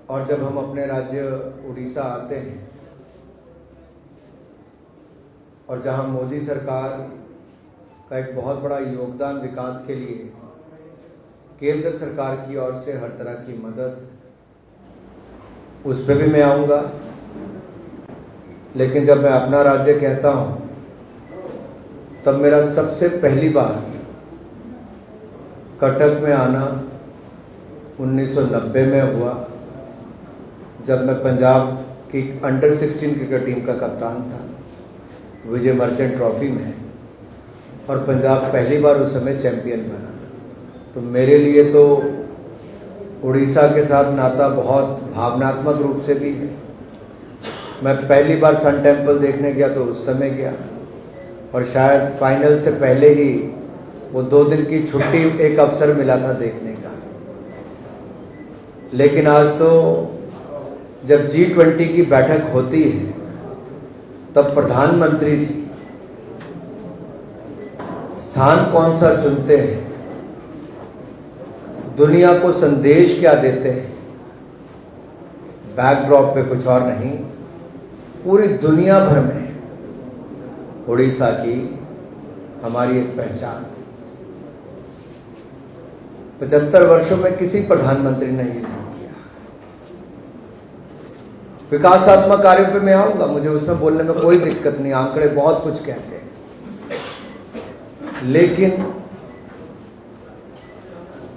और जब हम अपने राज्य उड़ीसा आते हैं और जहां मोदी सरकार का एक बहुत बड़ा योगदान विकास के लिए केंद्र सरकार की ओर से हर तरह की मदद, उस पर भी मैं आऊंगा। लेकिन जब मैं अपना राज्य कहता हूं तब मेरा सबसे पहली बार कटक में आना 1990 में हुआ, जब मैं पंजाब की अंडर 16 क्रिकेट टीम का कप्तान था विजय मर्चेंट ट्रॉफी में, और पंजाब पहली बार उस समय चैंपियन बना। तो मेरे लिए तो उड़ीसा के साथ नाता बहुत भावनात्मक रूप से भी है। मैं पहली बार सन टेम्पल देखने गया तो उस समय गया, और शायद फाइनल से पहले ही वो 2 दिन की छुट्टी एक अवसर मिला था देखने का। लेकिन आज तो जब G20 की बैठक होती है तब प्रधानमंत्री जी स्थान कौन सा चुनते हैं, दुनिया को संदेश क्या देते हैं, बैकड्रॉप पे कुछ और नहीं, पूरी दुनिया भर में उड़ीसा की हमारी एक पहचान। 75 वर्षों में किसी प्रधानमंत्री ने ये नहीं किया। विकासात्मक कार्यों पे मैं आऊंगा, मुझे उसमें बोलने में कोई दिक्कत नहीं, आंकड़े बहुत कुछ कहते हैं। लेकिन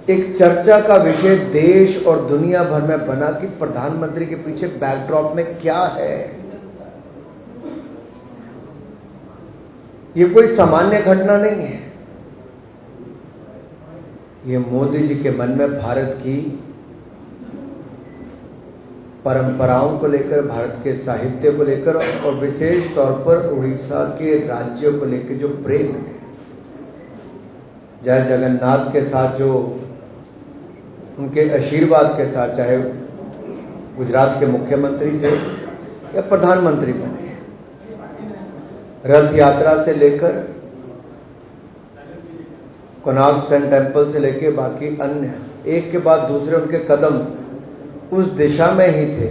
एक चर्चा का विषय देश और दुनिया भर में बना कि प्रधानमंत्री के पीछे बैकड्रॉप में क्या है। ये कोई सामान्य घटना नहीं है। ये मोदी जी के मन में भारत की परंपराओं को लेकर, भारत के साहित्य को लेकर और विशेष तौर पर उड़ीसा के राज्यों को लेकर जो प्रेम है, जय जगन्नाथ के साथ जो उनके आशीर्वाद के साथ, चाहे गुजरात के मुख्यमंत्री थे या प्रधानमंत्री बने, रथ यात्रा से लेकर कोणार्क सन टेम्पल से लेकर बाकी अन्य, एक के बाद दूसरे उनके कदम उस दिशा में ही थे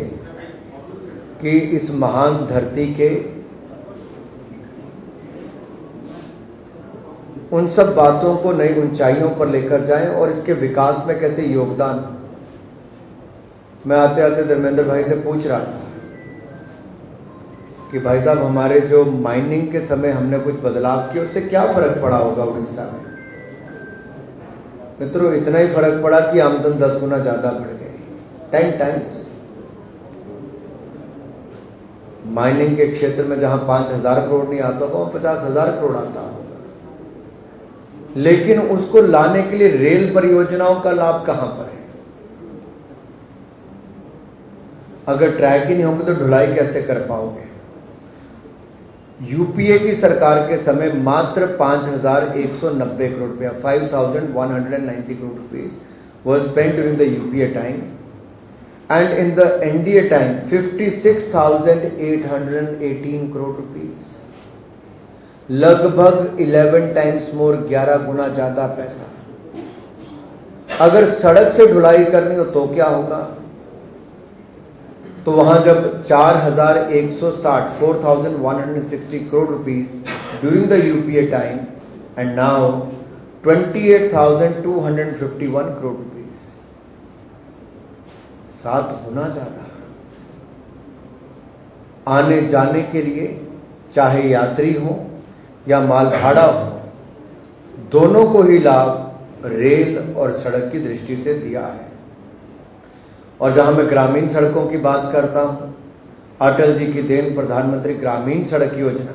कि इस महान धरती के उन सब बातों को नई ऊंचाइयों पर लेकर जाएं और इसके विकास में कैसे योगदान। मैं आते आते धर्मेंद्र भाई से पूछ रहा था कि भाई साहब, हमारे जो माइनिंग के समय हमने कुछ बदलाव किए, उससे क्या फर्क पड़ा होगा उड़ीसा में। मित्रों, इतना ही फर्क पड़ा कि आमदन 10 गुना ज्यादा बढ़ गई, 10 टाइम्स। माइनिंग के क्षेत्र में जहां 5,000 करोड़ नहीं आता होगा, वहां 50,000 करोड़ आता होगा। लेकिन उसको लाने के लिए रेल परियोजनाओं का लाभ कहां पर है। अगर ट्रैक ही नहीं होंगे तो ढुलाई कैसे कर पाओगे। यूपीए की सरकार के समय मात्र 5,190 करोड़ रुपया, 5,190 crore rupees was spent during the UPA time, and in the NDA time 56,818 crore rupees, लगभग 11 times more, 11 गुना ज्यादा पैसा। अगर सड़क से ढुलाई करनी हो तो क्या होगा। तो वहां जब 4,160 4,160 crore rupees during the UPA time, and now 28,251 crore rupees, 7 गुना ज्यादा। आने जाने के लिए चाहे यात्री हो या माल भाड़ा हो, दोनों को ही लाभ रेल और सड़क की दृष्टि से दिया है। और जहां मैं ग्रामीण सड़कों की बात करता हूं, अटल जी की देन प्रधानमंत्री ग्रामीण सड़क योजना,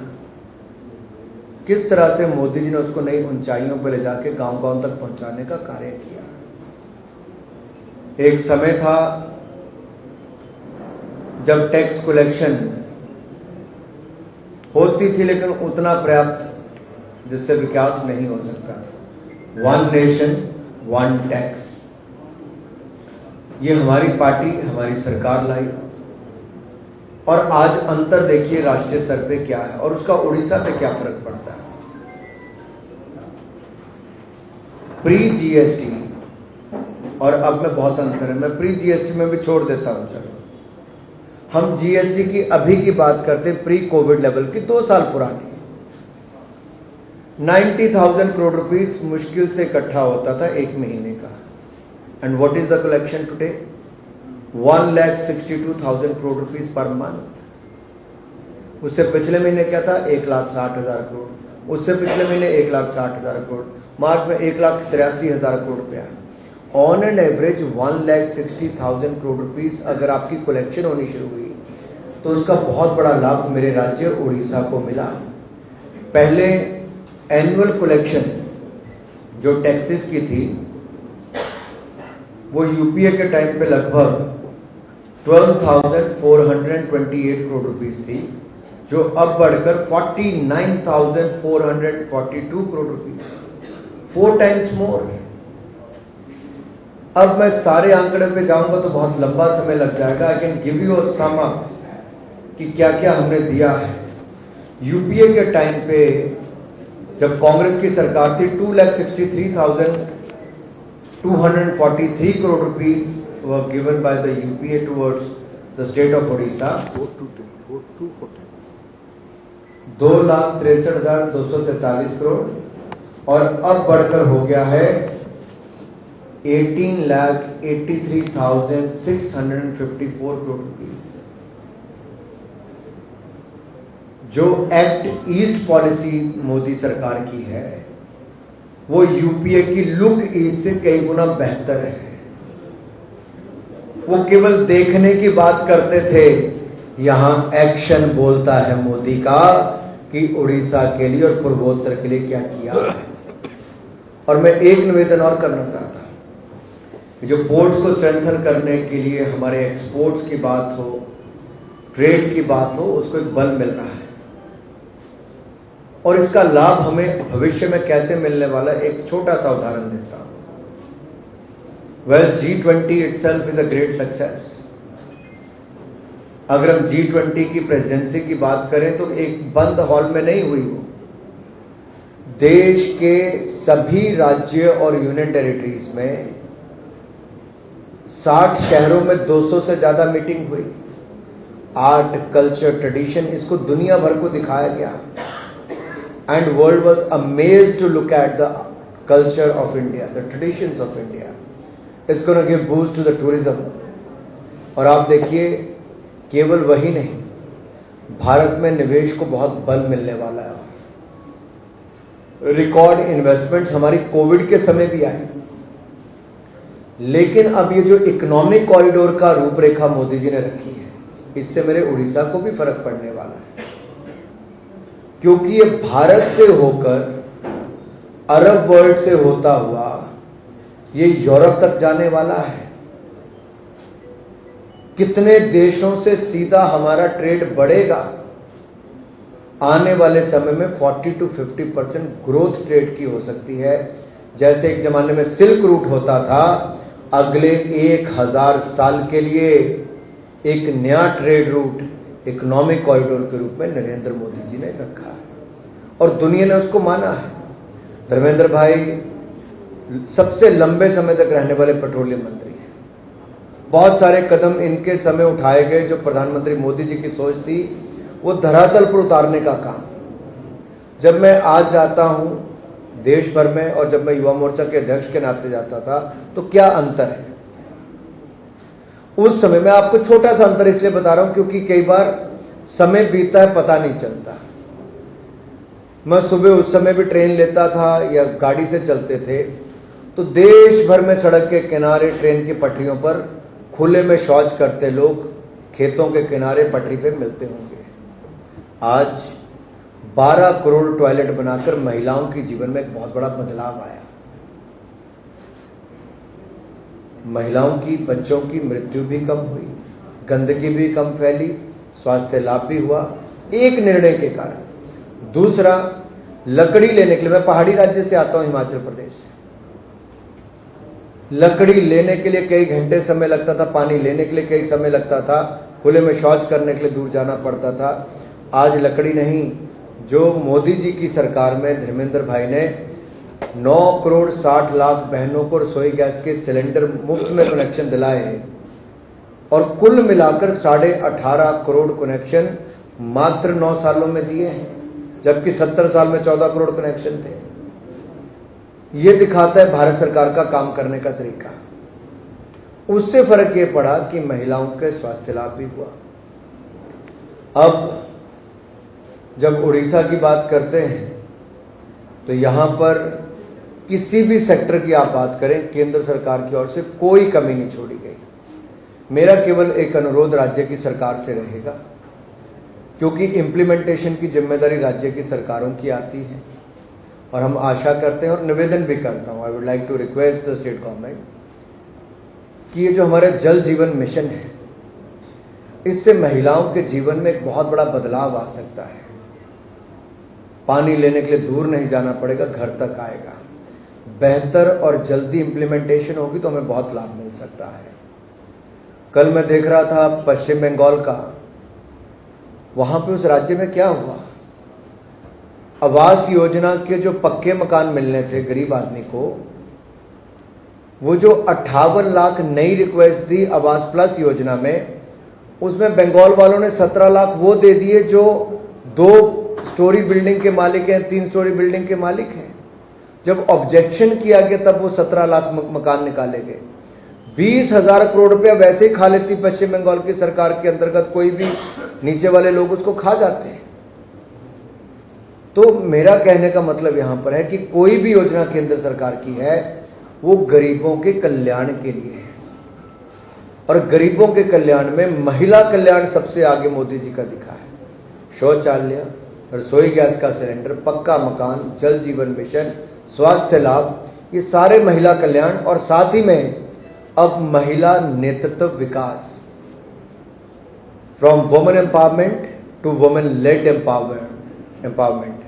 किस तरह से मोदी जी ने उसको नई ऊंचाइयों पर ले जाके गांव-गांव तक पहुंचाने का कार्य किया। एक समय था जब टैक्स कलेक्शन होती थी लेकिन उतना पर्याप्त जिससे विकास नहीं हो सकता। 1 नेशन 1 टैक्स, ये हमारी पार्टी, हमारी सरकार लाई। और आज अंतर देखिए राष्ट्रीय स्तर पे क्या है और उसका उड़ीसा पे क्या फर्क पड़ता है। प्री जीएसटी और अब में बहुत अंतर है। मैं प्री जीएसटी में भी छोड़ देता हूं। चलो हम जीएसटी की अभी की बात करते हैं, प्री कोविड लेवल की, 2 साल पुरानी। 90,000 करोड़ रुपीस मुश्किल से इकट्ठा होता था एक महीने का। And what is the collection today? 1,62,000 crore rupees per month. उससे पिछले महीने क्या था? 1,60,000 करोड़। उससे पिछले महीने 1,60,000 करोड़। मार्च में 1,83,000 करोड़ रुपया। On and average 1,60,000 crore rupees अगर आपकी कलेक्शन होनी शुरू हुई तो उसका बहुत बड़ा लाभ मेरे राज्य उड़ीसा को मिला। पहले एनुअल कलेक्शन जो टैक्सेस की थी वो यूपीए के टाइम पे लगभग 12,428 करोड़ रुपीस थी, जो अब बढ़कर 49,442 करोड़ रुपीस, 4 टाइम्स मोर। अब मैं सारे आंकड़े पे जाऊंगा तो बहुत लंबा समय लग जाएगा। I can give you a sum up कि क्या क्या हमने दिया है। यूपीए के टाइम पे जब कांग्रेस की सरकार थी 2,63,243 crore rupees were given by the UPA towards the state of Odisha. 2,63,243 crore और अब बढ़कर हो गया है 18,83,654 करोड़ रुपीस। जो एक्ट ईस्ट पॉलिसी मोदी सरकार की है वो यूपीए की लुक ईस्ट से कई गुना बेहतर है। वो केवल देखने की बात करते थे, यहां एक्शन बोलता है मोदी का कि उड़ीसा के लिए और पूर्वोत्तर के लिए क्या किया है। और मैं एक निवेदन और करना चाहता हूं, जो पोर्ट्स को स्ट्रेंथन करने के लिए हमारे एक्सपोर्ट्स की बात हो, ट्रेड की बात हो, उसको एक बल मिल रहा है और इसका लाभ हमें भविष्य में कैसे मिलने वाला है, एक छोटा सा उदाहरण देता हूं। Well, G20 itself is a great success. अगर हम G20 की प्रेसिडेंसी की बात करें तो एक बंद हॉल में नहीं हुई वो। देश के सभी राज्य और यूनियन टेरिटरीज में 60 शहरों में 200 से ज्यादा मीटिंग हुई। आर्ट, कल्चर, ट्रेडिशन, इसको दुनिया भर को दिखाया गया। And world was amazed to look at the culture of India, the traditions of India. It's going to give boost to the tourism. और आप देखिए, केवल वही नहीं, भारत में निवेश को बहुत बल मिलने वाला है। रिकॉर्ड इन्वेस्टमेंट्स हमारी कोविड के समय भी आए, लेकिन अब ये जो इकोनॉमिक कॉरिडोर का रूपरेखा मोदी जी ने रखी है, इससे मेरे उड़ीसा को भी फर्क पड़ने वाला है, क्योंकि ये भारत से होकर अरब वर्ल्ड से होता हुआ ये यूरोप तक जाने वाला है। कितने देशों से सीधा हमारा ट्रेड बढ़ेगा। आने वाले समय में 40 to 50% ग्रोथ ट्रेड की हो सकती है। जैसे एक जमाने में सिल्क रूट होता था, अगले 1000 साल के लिए एक नया ट्रेड रूट इकोनॉमिक कॉरिडोर के रूप में नरेंद्र मोदी जी ने रखा है और दुनिया ने उसको माना है। धर्मेंद्र भाई सबसे लंबे समय तक रहने वाले पेट्रोलियम मंत्री हैं। बहुत सारे कदम इनके समय उठाए गए जो प्रधानमंत्री मोदी जी की सोच थी, वो धरातल पर उतारने का काम। जब मैं आज जाता हूं देश भर में और जब मैं युवा मोर्चा के अध्यक्ष के नाते जाता था तो क्या अंतर है। उस समय मैं आपको छोटा सा अंतर इसलिए बता रहा हूं क्योंकि कई बार समय बीतता है पता नहीं चलता। मैं सुबह उस समय भी ट्रेन लेता था या गाड़ी से चलते थे तो देश भर में सड़क के किनारे, ट्रेन की पटरियों पर खुले में शौच करते लोग खेतों के किनारे पटरी पे मिलते होंगे। आज 12 करोड़ टॉयलेट बनाकर महिलाओं के जीवन में एक बहुत बड़ा बदलाव आया। महिलाओं की, बच्चों की मृत्यु भी कम हुई, गंदगी भी कम फैली, स्वास्थ्य लाभ भी हुआ एक निर्णय के कारण। दूसरा, लकड़ी लेने के लिए, मैं पहाड़ी राज्य से आता हूं, हिमाचल प्रदेश से। लकड़ी लेने के लिए कई घंटे समय लगता था, पानी लेने के लिए कई समय लगता था, खुले में शौच करने के लिए दूर जाना पड़ता था। आज लकड़ी नहीं, जो मोदी जी की सरकार में धर्मेंद्र भाई ने 9,60,00,000 बहनों को रसोई गैस के सिलेंडर मुफ्त में कनेक्शन दिलाए और कुल मिलाकर 18.5 करोड़ कनेक्शन मात्र 9 सालों में दिए हैं, जबकि 70 साल में 14 करोड़ कनेक्शन थे। यह दिखाता है भारत सरकार का काम करने का तरीका। उससे फर्क यह पड़ा कि महिलाओं के स्वास्थ्य लाभ भी हुआ। अब जब उड़ीसा की बात करते हैं तो यहां पर किसी भी सेक्टर की आप बात करें, केंद्र सरकार की ओर से कोई कमी नहीं छोड़ी गई। मेरा केवल एक अनुरोध राज्य की सरकार से रहेगा, क्योंकि इंप्लीमेंटेशन की जिम्मेदारी राज्य की सरकारों की आती है और हम आशा करते हैं और निवेदन भी करता हूं, I would like to request the state government कि ये जो हमारे जल जीवन मिशन है, इससे महिलाओं के जीवन में एक बहुत बड़ा बदलाव आ सकता है। पानी लेने के लिए दूर नहीं जाना पड़ेगा, घर तक आएगा। बेहतर और जल्दी इंप्लीमेंटेशन होगी तो हमें बहुत लाभ मिल सकता है। कल मैं देख रहा था पश्चिम बंगाल का, वहां पे उस राज्य में क्या हुआ, आवास योजना के जो पक्के मकान मिलने थे गरीब आदमी को, वो जो 58 लाख नई रिक्वेस्ट दी आवास प्लस योजना में, उसमें बंगाल वालों ने 17 लाख वो दे दिए जो 2 स्टोरी बिल्डिंग के मालिक हैं, 3 स्टोरी बिल्डिंग के मालिक हैं। जब ऑब्जेक्शन किया गया तब वो 17 लाख मकान निकाले गए। 20,000 करोड़ रुपया वैसे ही खा लेती पश्चिम बंगाल की सरकार के अंतर्गत, कोई भी नीचे वाले लोग उसको खा जाते हैं। तो मेरा कहने का मतलब यहां पर है कि कोई भी योजना केंद्र सरकार की है वो गरीबों के कल्याण के लिए है, और गरीबों के कल्याण में महिला कल्याण सबसे आगे मोदी जी का दिखा है। शौचालय, रसोई गैस का सिलेंडर, पक्का मकान, जल जीवन मिशन, स्वास्थ्य लाभ, ये सारे महिला कल्याण, और साथ ही में अब महिला नेतृत्व विकास, from women empowerment to women led empowerment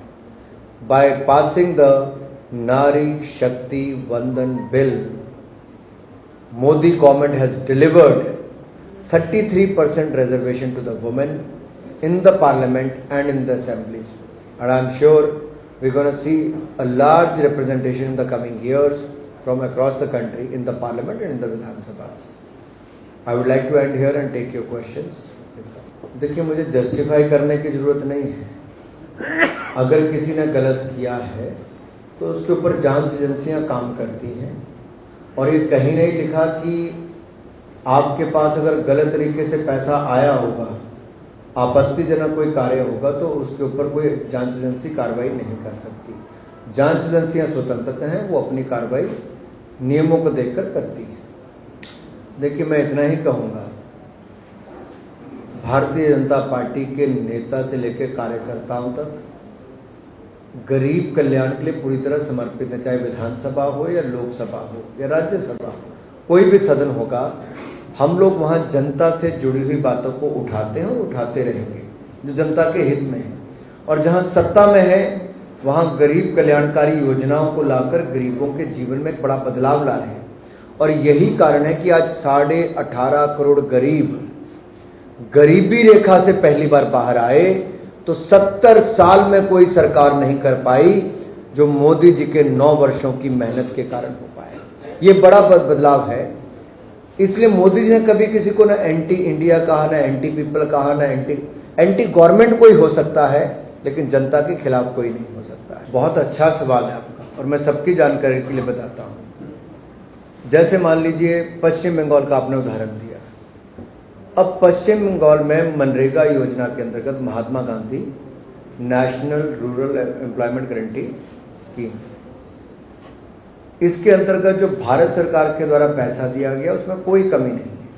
by passing the Nari Shakti Vandan bill. Modi government has delivered 33% reservation to the women in the parliament and in the assemblies, and I am sure we're going to see a large representation in the coming years from across the country in the parliament and in the Vidhan Sabhas. I would like to end here and take your questions. देखिए, मुझे justify करने की जरूरत नहीं है। अगर किसी ने गलत किया है तो उसके ऊपर जांच एजेंसियां काम करती हैं, और ये कहीं नहीं लिखा कि आपके पास अगर गलत तरीके से पैसा आया होगा, आपत्तिजनक कोई कार्य होगा, तो उसके ऊपर कोई जांच एजेंसी कार्रवाई नहीं कर सकती। जांच एजेंसियां स्वतंत्र हैं, वो अपनी कार्रवाई नियमों को देखकर करती हैं। देखिए, मैं इतना ही कहूंगा, भारतीय जनता पार्टी के नेता से लेकर कार्यकर्ताओं तक गरीब कल्याण के लिए पूरी तरह समर्पित है, चाहे विधानसभा हो या लोकसभा हो या राज्यसभा हो, कोई भी सदन होगा, हम लोग वहां जनता से जुड़ी हुई बातों को उठाते हैं और उठाते रहेंगे जो जनता के हित में है। और जहां सत्ता में है वहां गरीब कल्याणकारी योजनाओं को लाकर गरीबों के जीवन में एक बड़ा बदलाव ला रहे हैं। और यही कारण है कि आज 18.5 करोड़ गरीब गरीबी रेखा से पहली बार बाहर आए, तो 70 साल में कोई सरकार नहीं कर पाई जो मोदी जी के 9 वर्षों की मेहनत के कारण हो पाया। ये बड़ा बदलाव है। इसलिए मोदी जी ने कभी किसी को ना एंटी इंडिया कहा, ना एंटी पीपल कहा, ना एंटी गवर्नमेंट कोई हो सकता है, लेकिन जनता के खिलाफ कोई नहीं हो सकता है। बहुत अच्छा सवाल है आपका, और मैं सबकी जानकारी के लिए बताता हूं। जैसे मान लीजिए पश्चिम बंगाल का आपने उदाहरण दिया। अब पश्चिम बंगाल में मनरेगा योजना के अंतर्गत Mahatma Gandhi national rural employment guarantee scheme, इसके अंतर्गत जो भारत सरकार के द्वारा पैसा दिया गया उसमें कोई कमी नहीं है।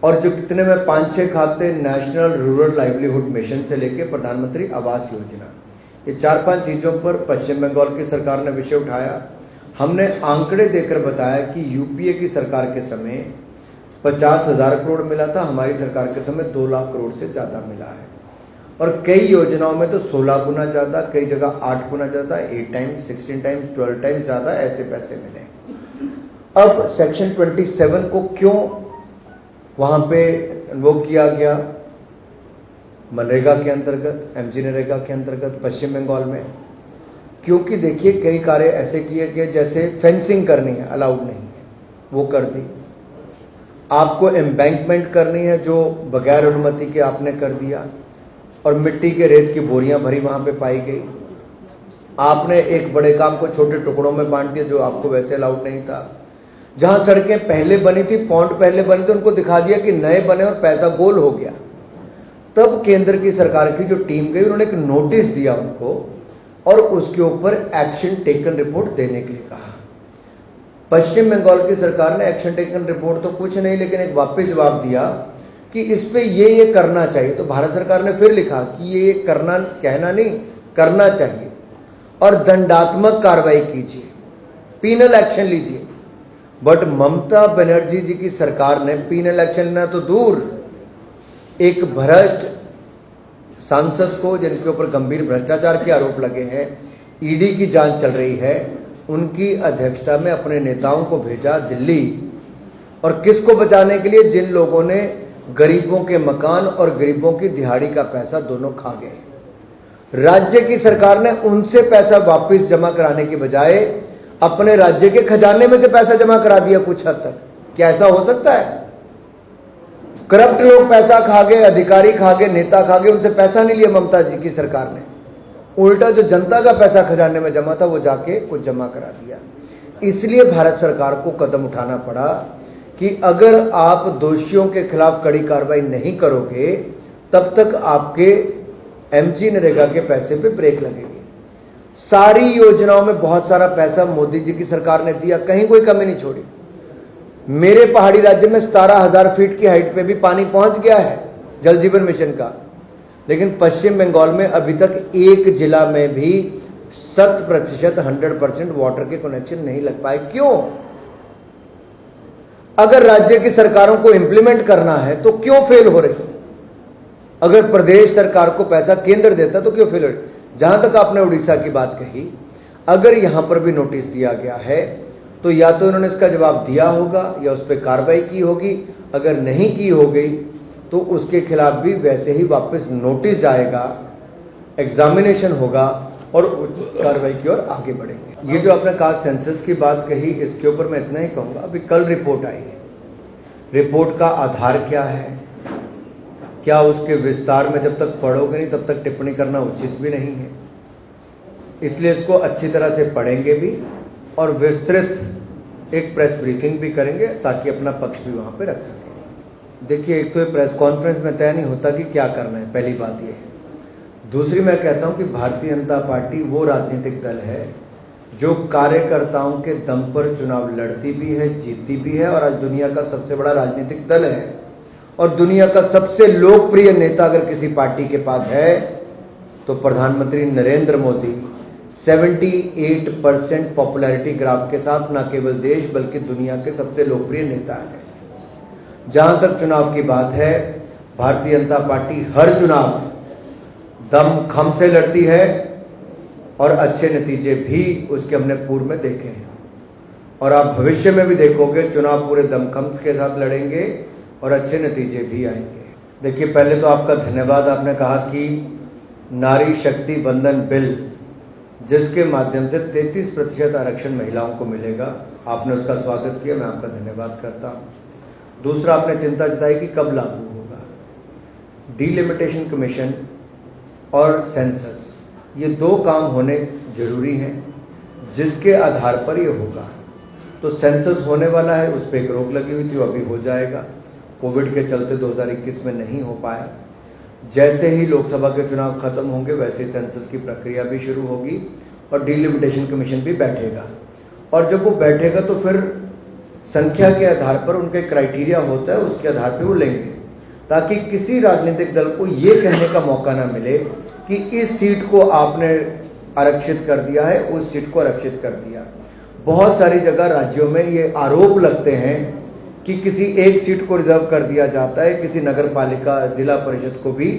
और जो कितने में 5-6 खाते नेशनल रूरल लाइवलीहुड मिशन से लेकर प्रधानमंत्री आवास योजना, ये 4-5 चीजों पर पश्चिम बंगाल की सरकार ने विषय उठाया। हमने आंकड़े देकर बताया कि यूपीए की सरकार के समय 50,000 करोड़ मिला था, हमारी सरकार के समय 2 लाख करोड़ से ज्यादा मिला है। और कई योजनाओं में तो 16 गुना ज्यादा, कई जगह 8 गुना ज्यादा, 8 टाइम्स, 16 टाइम्स, 12 टाइम्स ज्यादा ऐसे पैसे मिले। अब सेक्शन 27 को क्यों वहां पे वो किया गया मनरेगा के अंतर्गत, एमजी नरेगा के अंतर्गत पश्चिम बंगाल में, क्योंकि देखिए कई कार्य ऐसे किए कि जैसे फेंसिंग करनी है, अलाउड नहीं है, वो कर दी। आपको एम्बैंकमेंट करनी है जो बगैर अनुमति के आपने कर दिया, और मिट्टी के रेत की बोरियां भरी वहां पे पाई गई। आपने एक बड़े काम को छोटे टुकड़ों में बांट दिया जो आपको वैसे अलाउड नहीं था। जहां सड़कें पहले बनी थी, पॉइंट पहले बने थे, उनको दिखा दिया कि नए बने और पैसा गोल हो गया। तब केंद्र की सरकार की जो टीम गई, उन्होंने एक नोटिस दिया उनको और उसके ऊपर एक्शन टेकन रिपोर्ट देने के लिए कहा। पश्चिम बंगाल की सरकार ने एक्शन टेकन रिपोर्ट तो कुछ नहीं, लेकिन एक वापस जवाब दिया कि इस पे ये करना चाहिए। तो भारत सरकार ने फिर लिखा कि ये करना, कहना नहीं, करना चाहिए और दंडात्मक कार्रवाई कीजिए, पीनल एक्शन लीजिए। बट ममता बनर्जी जी की सरकार ने पीनल एक्शन लेना तो दूर, एक भ्रष्ट सांसद को, जिनके ऊपर गंभीर भ्रष्टाचार के आरोप लगे हैं, ईडी की जांच चल रही है, उनकी अध्यक्षता में अपने नेताओं को भेजा दिल्ली। और किसको बचाने के लिए? जिन लोगों ने गरीबों के मकान और गरीबों की दिहाड़ी का पैसा दोनों खा गए। राज्य की सरकार ने उनसे पैसा वापस जमा कराने की बजाय अपने राज्य के खजाने में से पैसा जमा करा दिया कुछ हद तक। क्या ऐसा हो सकता है? करप्ट लोग पैसा खा गए, अधिकारी खा गए, नेता खा गए, उनसे पैसा नहीं लिया ममता जी की सरकार ने। उल्टा जो जनता का पैसा खजाने में जमा था वो जाके कुछ जमा करा दिया। इसलिए भारत सरकार को कदम उठाना पड़ा कि अगर आप दोषियों के खिलाफ कड़ी कार्रवाई नहीं करोगे तब तक आपके एमजी नरेगा के पैसे पे ब्रेक लगेगी। सारी योजनाओं में बहुत सारा पैसा मोदी जी की सरकार ने दिया, कहीं कोई कमी नहीं छोड़ी। मेरे पहाड़ी राज्य में 17,000 फीट की हाइट पे भी पानी पहुंच गया है जल जीवन मिशन का, लेकिन पश्चिम बंगाल में अभी तक एक जिला में भी 100% 100% वाटर के कनेक्शन नहीं लग पाए। क्यों? अगर राज्य की सरकारों को इंप्लीमेंट करना है तो क्यों फेल हो रही? अगर प्रदेश सरकार को पैसा केंद्र देता तो क्यों फेल हो रही? जहां तक आपने उड़ीसा की बात कही, अगर यहां पर भी नोटिस दिया गया है तो या तो इन्होंने इसका जवाब दिया होगा या उस पर कार्रवाई की होगी। अगर नहीं की हो गई तो उसके खिलाफ भी वैसे ही वापस नोटिस जाएगा, एग्जामिनेशन होगा और कार्रवाई की ओर आगे बढ़ेंगे। ये जो आपने कहा सेंसस की बात कही, इसके ऊपर मैं इतना ही कहूंगा, अभी कल रिपोर्ट आई है। रिपोर्ट का आधार क्या है, क्या उसके विस्तार में जब तक पढ़ोगे नहीं तब तक टिप्पणी करना उचित भी नहीं है। इसलिए इसको अच्छी तरह से पढ़ेंगे भी और विस्तृत एक प्रेस ब्रीफिंग भी करेंगे ताकि अपना पक्ष भी वहां पे रख सकें। देखिए, एक तो ये प्रेस कॉन्फ्रेंस में तय नहीं होता कि क्या करना है, पहली बात ये है। दूसरी, मैं कहता हूं कि भारतीय जनता पार्टी वो राजनीतिक दल है जो कार्यकर्ताओं के दम पर चुनाव लड़ती भी है, जीतती भी है और आज दुनिया का सबसे बड़ा राजनीतिक दल है। और दुनिया का सबसे लोकप्रिय नेता अगर किसी पार्टी के पास है तो प्रधानमंत्री नरेंद्र मोदी 78% पॉपुलैरिटी ग्राफ के साथ न केवल देश बल्कि दुनिया के सबसे लोकप्रिय नेता है। जहां तक चुनाव की बात है, भारतीय जनता पार्टी हर चुनाव दम खम से लड़ती है और अच्छे नतीजे भी उसके हमने पूर्व में देखे हैं और आप भविष्य में भी देखोगे चुनाव पूरे दमखम के साथ लड़ेंगे और अच्छे नतीजे भी आएंगे। देखिए, पहले तो आपका धन्यवाद। आपने कहा कि नारी शक्ति बंधन बिल, जिसके माध्यम से 33% आरक्षण महिलाओं को मिलेगा, आपने उसका स्वागत किया, मैं आपका धन्यवाद करता हूं। दूसरा, आपने चिंता जताई कि कब लागू होगा। डीलिमिटेशन कमीशन और सेंसस, ये दो काम होने जरूरी हैं जिसके आधार पर ये होगा। तो सेंसस होने वाला है, उस पर एक रोक लगी हुई थी, वो अभी हो जाएगा। कोविड के चलते 2021 में नहीं हो पाया। जैसे ही लोकसभा के चुनाव खत्म होंगे वैसे ही सेंसस की प्रक्रिया भी शुरू होगी और डीलिमिटेशन कमीशन भी बैठेगा। और जब वो बैठेगा तो फिर संख्या के आधार पर उनके क्राइटेरिया होता है, उसके आधार पर वो लेंगे, ताकि किसी राजनीतिक दल को ये कहने का मौका ना मिले कि इस सीट को आपने आरक्षित कर दिया है, उस सीट को आरक्षित कर दिया। बहुत सारी जगह राज्यों में ये आरोप लगते हैं कि किसी एक सीट को रिजर्व कर दिया जाता है, किसी नगर पालिका जिला परिषद को भी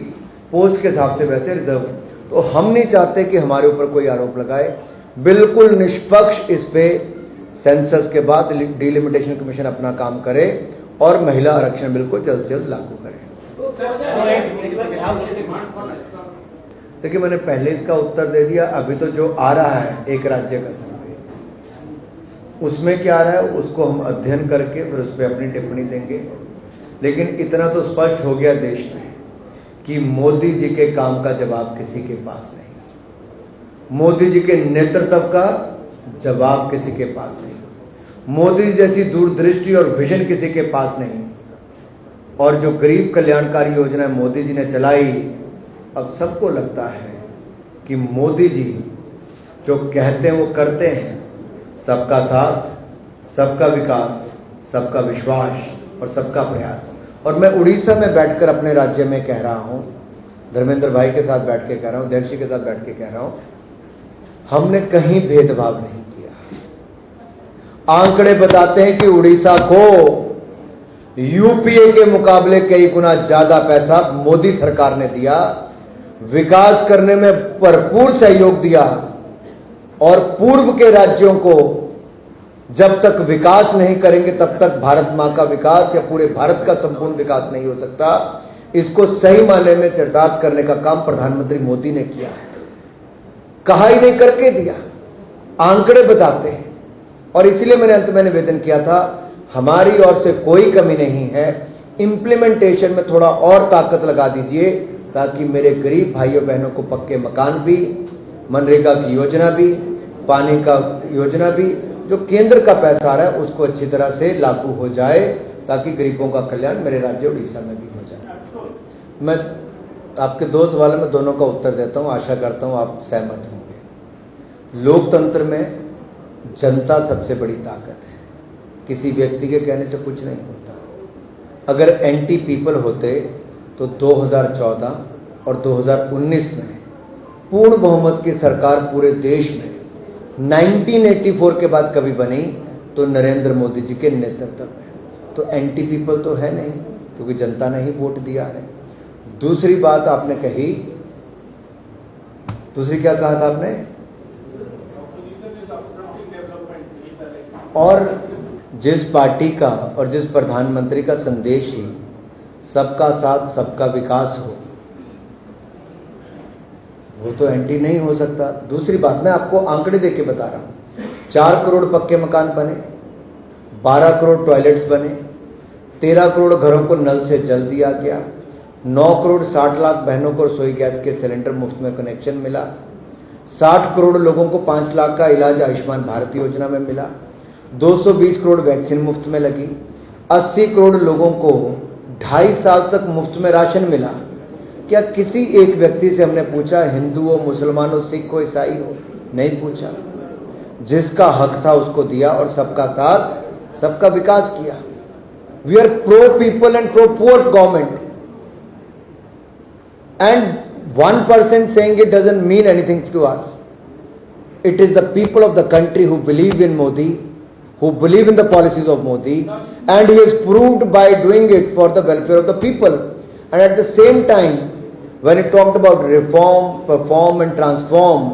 पोस्ट के हिसाब से वैसे रिजर्व। तो हम नहीं चाहते कि हमारे ऊपर कोई आरोप लगाए। बिल्कुल निष्पक्ष इस पे सेंसस के बाद डीलिमिटेशन कमीशन अपना काम करे और महिला आरक्षण बिल को जल्द से जल्द लागू करे। देखिए, मैंने पहले इसका उत्तर दे दिया। अभी तो जो आ रहा है एक राज्य का सर्वे, उसमें क्या आ रहा है उसको हम अध्ययन करके फिर उस पर अपनी टिप्पणी देंगे। लेकिन इतना तो स्पष्ट हो गया देश में कि मोदी जी के काम का जवाब किसी के पास नहीं, मोदी जी के नेतृत्व का जवाब किसी के पास नहीं, मोदी जी जैसी दूरदृष्टि और विजन किसी के पास नहीं। और जो गरीब कल्याणकारी योजना मोदी जी ने चलाई, अब सबको लगता है कि मोदी जी जो कहते हैं वो करते हैं। सबका साथ, सबका विकास, सबका विश्वास और सबका प्रयास। और मैं उड़ीसा में बैठकर अपने राज्य में कह रहा हूं, धर्मेंद्र भाई के साथ बैठ के कह रहा हूं, अध्यक्ष जी के साथ बैठ के कह रहा हूं, हमने कहीं भेदभाव नहीं किया। आंकड़े बताते हैं कि उड़ीसा को यूपीए के मुकाबले कई गुना ज्यादा पैसा मोदी सरकार ने दिया, विकास करने में भरपूर सहयोग दिया। और पूर्व के राज्यों को जब तक विकास नहीं करेंगे तब तक भारत मां का विकास या पूरे भारत का संपूर्ण विकास नहीं हो सकता। इसको सही मायने में चरितार्थ करने का काम प्रधानमंत्री मोदी ने किया है। कहा ही नहीं, करके दिया। आंकड़े बताते हैं। और इसलिए मैंने अंत में निवेदन किया था, हमारी ओर से कोई कमी नहीं है, इंप्लीमेंटेशन में थोड़ा और ताकत लगा दीजिए ताकि मेरे गरीब भाइयों बहनों को पक्के मकान भी, मनरेगा की योजना भी, पानी का योजना भी, जो केंद्र का पैसा आ रहा है उसको अच्छी तरह से लागू हो जाए ताकि गरीबों का कल्याण मेरे राज्य उड़ीसा में भी हो जाए। मैं आपके दो सवालों में दोनों का उत्तर देता हूं, आशा करता हूं आप सहमत होंगे। लोकतंत्र में जनता सबसे बड़ी ताकत है, किसी व्यक्ति के कहने से कुछ नहीं होता। अगर एंटी पीपल होते तो 2014 और 2019 में पूर्ण बहुमत की सरकार पूरे देश में 1984 के बाद कभी बनी तो नरेंद्र मोदी जी के नेतृत्व में। तो एंटी पीपल तो है नहीं, क्योंकि जनता ने ही वोट दिया है। दूसरी बात आपने कही, दूसरी क्या कहा था आपने? और जिस पार्टी का और जिस प्रधानमंत्री का संदेश ही सबका साथ सबका विकास हो, वो तो एंटी नहीं हो सकता। दूसरी बात मैं आपको आंकड़े देके बता रहा हूं, 4 करोड़ पक्के मकान बने, 12 करोड़ टॉयलेट्स बने, 13 करोड़ घरों को नल से जल दिया गया, 9 करोड़ 60 लाख बहनों को रसोई गैस के सिलेंडर मुफ्त में कनेक्शन मिला, 60 करोड़ लोगों को 5 लाख का इलाज आयुष्मान भारत योजना में मिला, 220 करोड़ वैक्सीन मुफ्त में लगी, 80 करोड़ लोगों को 2.5 साल तक मुफ्त में राशन मिला। क्या किसी एक व्यक्ति से हमने पूछा, हिंदू हो, मुसलमान हो, सिख हो, ईसाई हो? नहीं पूछा। जिसका हक था उसको दिया और सबका साथ सबका विकास किया। We are pro people and pro poor government. And 1% saying it doesn't mean anything to us. It is the people of the country who believe in Modi, who believe in the policies of Modi, and he has proved by doing it for the welfare of the people. And at the same time, when he talked about reform, perform and transform,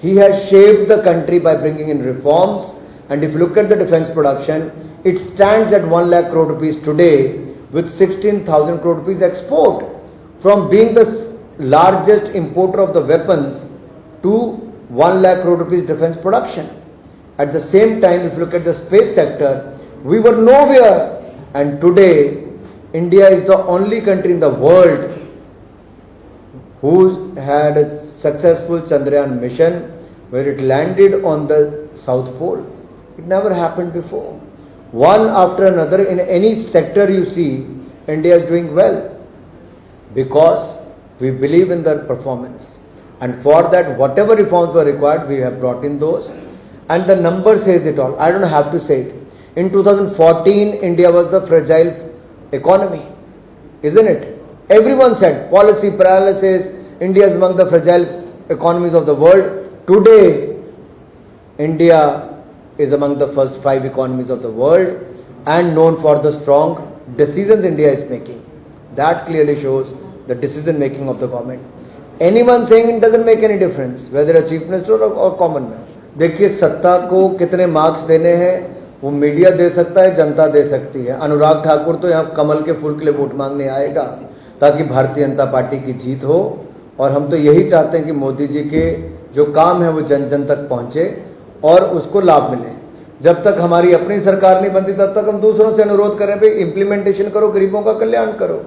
he has shaped the country by bringing in reforms. And if you look at the defense production, it stands at 1 lakh crore rupees today with 16,000 crore rupees export, from being the largest importer of the weapons to 1 lakh crore rupees defense production. At the same time, if you look at the space sector, we were nowhere, and today India is the only country in the world who had a successful Chandrayaan mission where it landed on the South Pole. It never happened before. One after another, in any sector you see, India is doing well because we believe in their performance. And for that, whatever reforms were required, we have brought in those. And the number says it all. I don't have to say it. In 2014, India was the fragile economy, isn't it? Everyone said policy paralysis, India is among the fragile economies of the world. Today, India is among the first 5 economies of the world and known for the strong decisions India is making. That clearly shows the decision making of the government. Anyone saying it doesn't make any difference, whether a chief minister or common man. देखिए, सत्ता को कितने marks देने हैं वो media दे सकता है, जनता दे सकती है। अनुराग ठाकुर तो यहाँ कमल के फूल के लिए वोट मांगने आएगा ताकि भारतीय जनता पार्टी की जीत हो, और हम तो यही चाहते हैं कि मोदी जी के जो काम है वो जन जन तक पहुंचे और उसको लाभ मिले। जब तक हमारी अपनी सरकार नहीं बनती तब तक हम दूसरों से अनुरोध करें भाई इम्प्लीमेंटेशन करो, गरीबों का कल्याण करो।